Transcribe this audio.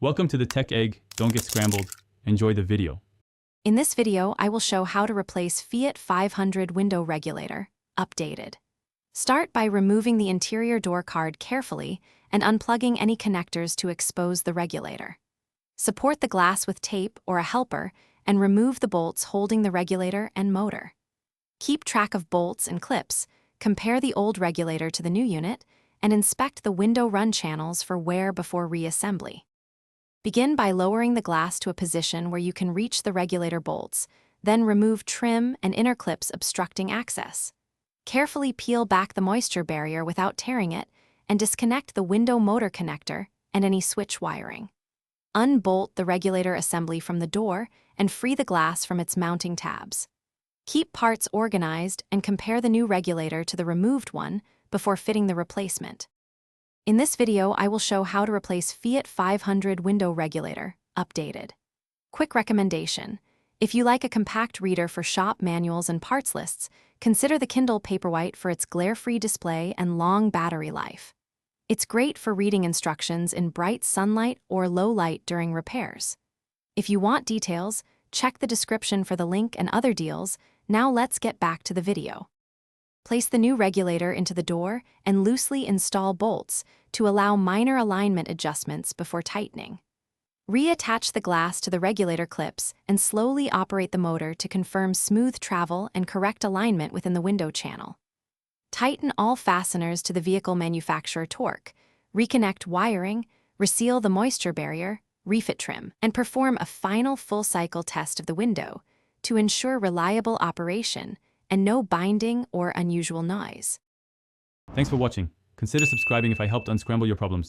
Welcome to the Tech Egg. Don't get scrambled. Enjoy the video. In this video, I will show how to replace Fiat 500 window regulator, updated. Start by removing the interior door card carefully and unplugging any connectors to expose the regulator. Support the glass with tape or a helper and remove the bolts holding the regulator and motor. Keep track of bolts and clips, compare the old regulator to the new unit, and inspect the window run channels for wear before reassembly. Begin by lowering the glass to a position where you can reach the regulator bolts, then remove trim and inner clips obstructing access. Carefully peel back the moisture barrier without tearing it, and disconnect the window motor connector and any switch wiring. Unbolt the regulator assembly from the door and free the glass from its mounting tabs. Keep parts organized and compare the new regulator to the removed one before fitting the replacement. In this video, I will show how to replace Fiat 500 window regulator, updated. Quick recommendation: if you like a compact reader for shop manuals and parts lists, consider the Kindle Paperwhite for its glare-free display and long battery life. It's great for reading instructions in bright sunlight or low light during repairs. If you want details, check the description for the link and other deals. Now let's get back to the video. Place the new regulator into the door and loosely install bolts to allow minor alignment adjustments before tightening. Reattach the glass to the regulator clips and slowly operate the motor to confirm smooth travel and correct alignment within the window channel. Tighten all fasteners to the vehicle manufacturer torque, reconnect wiring, reseal the moisture barrier, refit trim, and perform a final full-cycle test of the window to ensure reliable operation and no binding or unusual noise. Thanks for watching. Consider subscribing if I helped unscramble your problems.